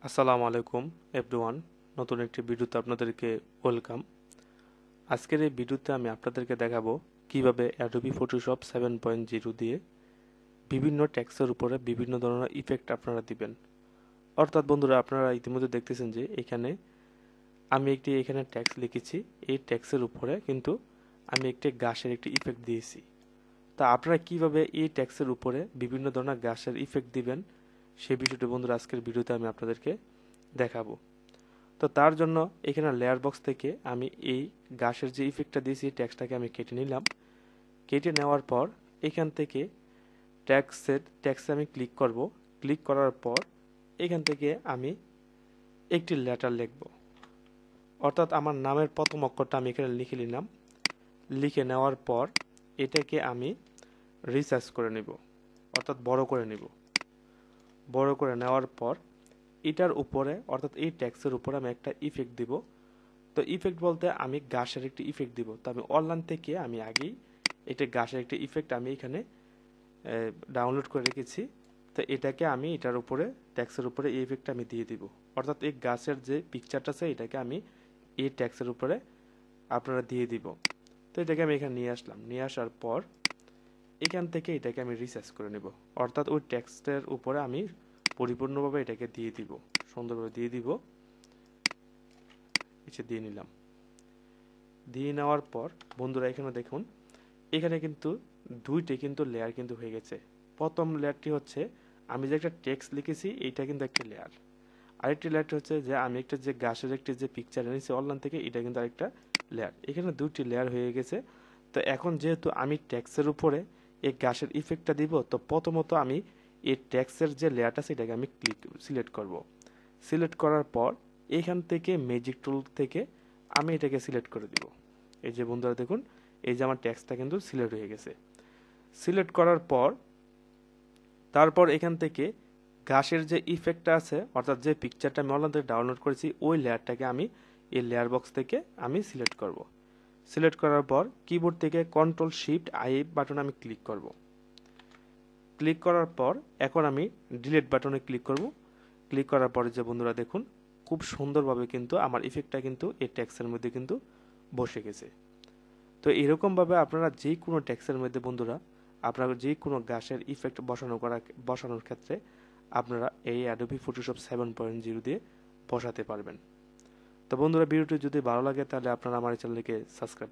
আসসালামু আলাইকুম এভরিওয়ান। নতুন একটি ভিডিওতে আপনাদেরকে ওয়েলকাম। আজকের এই ভিডিওতে আমি আপনাদেরকে দেখাবো কিভাবে অ্যাডোবি ফটোশপ 7.0 দিয়ে বিভিন্ন টেক্সটের উপরে বিভিন্ন ধরনের ইফেক্ট আপনারা দিবেন। অর্থাৎ বন্ধুরা, আপনারা ইতিমধ্যে দেখতেছেন যে আমি এখানে টেক্সট লিখেছি। এই টেক্সটের উপরে কিন্তু আমি একটি ঘাসের একটি ইফেক্ট দিয়েছি। তা আপনারা কিভাবে এই টেক্সটের উপরে বিভিন্ন ধরনের ঘাসের ইফেক্ট দিবেন সেই বিষয়টি বন্ধুরা আজকের ভিডিওতে আমি আপনাদেরকে দেখাবো। তো তার জন্য এখানে লেয়ার বক্স থেকে আমি এই ঘাসের যে ইফেক্টটা দিয়েছি টেক্সটটাকে আমি কেটে নিলাম। কেটে নেওয়ার পর এখান থেকে ট্যাক্সে আমি ক্লিক করব। ক্লিক করার পর এখান থেকে আমি একটি লেটার লিখব, অর্থাৎ আমার নামের প্রথম অক্ষরটা আমি এখানে লিখে নিলাম। লিখে নেওয়ার পর এটাকে আমি রিসার্চ করে নিব, অর্থাৎ বড় করে নিব। বড় করে নেওয়ার পর এটার উপরে, অর্থাৎ এই ট্যাক্সের উপরে আমি একটা ইফেক্ট দিব। তো ইফেক্ট বলতে আমি ঘাসের একটি ইফেক্ট দিব। তো আমি অনলাইন থেকে আমি আগেই এটা ঘাসের একটি ইফেক্ট আমি এখানে ডাউনলোড করে রেখেছি। তো এটাকে আমি এটার উপরে ট্যাক্সের উপরে এই ইফেক্টটা আমি দিয়ে দিব। অর্থাৎ এই গাছের যে পিকচারটা আছে এটাকে আমি এই ট্যাক্সের উপরে আপনারা দিয়ে দিব। তো এটাকে আমি এখানে নিয়ে আসলাম। নিয়ে আসার পর এখান থেকে এটাকে আমি রিসার্চ করে নেব, অর্থাৎ ওই টেক্সটের উপরে আমি পরিপূর্ণভাবে এটাকে দিয়ে দিব, সুন্দরভাবে দিয়ে দিব। এসে দিয়ে নিলাম। দিয়ে নেওয়ার পর বন্ধুরা এখানে দেখুন, এখানে কিন্তু দুইটি কিন্তু লেয়ার কিন্তু হয়ে গেছে। প্রথম লেয়ারটি হচ্ছে আমি যে একটা টেক্সট লিখেছি, এইটা কিন্তু একটা লেয়ার। আরেকটি লেয়ারটি হচ্ছে যে আমি একটা যে গাছের একটি যে পিকচার এনেছি অনলাইন থেকে, এটা কিন্তু আরেকটা লেয়ার। এখানে দুটি লেয়ার হয়ে গেছে। তো এখন যেহেতু আমি টেক্সটের উপরে এই গাছের ইফেক্টটা দিব, তো প্রথমত আমি এই টেক্সটের যে লেয়ারটা সেটাকে আমি সিলেক্ট করব। সিলেক্ট করার পর এখান থেকে ম্যাজিক টুল থেকে আমি এটাকে সিলেক্ট করে দিব। এই যে বন্ধুরা দেখুন, এই যে আমার টেক্সটটা কিন্তু সিলেক্ট হয়ে গেছে। সিলেক্ট করার পর তারপর এখান থেকে ঘাসের যে ইফেক্টটা আছে, অর্থাৎ যে পিকচারটা আমি অনলাইন থেকে ডাউনলোড করেছি, ওই লেয়ারটাকে আমি এই লেয়ার বক্স থেকে আমি সিলেক্ট করব। সিলেক্ট করার পর কিবোর্ড থেকে Ctrl+Shift+I বাটনে আমি ক্লিক করব। ক্লিক করার পর এখন আমি ডিলিট বাটনে ক্লিক করব। ক্লিক করার পরে যে বন্ধুরা দেখুন, খুব সুন্দরভাবে কিন্তু আমার ইফেক্টটা কিন্তু এই টেক্সটের মধ্যে কিন্তু বসে গেছে। তো এরকমভাবে আপনারা যে কোনো টেক্সটের মধ্যে বন্ধুরা আপনারা যে কোনো ঘাসের ইফেক্ট বসানোর ক্ষেত্রে আপনারা এই অ্যাডোবি ফটোশপ 7.0 দিয়ে বসাতে পারবেন। তো বন্ধুরা, ভিডিওটি যদি ভালো লাগে তাহলে আপনারা আমার চ্যানেলকে সাবস্ক্রাইব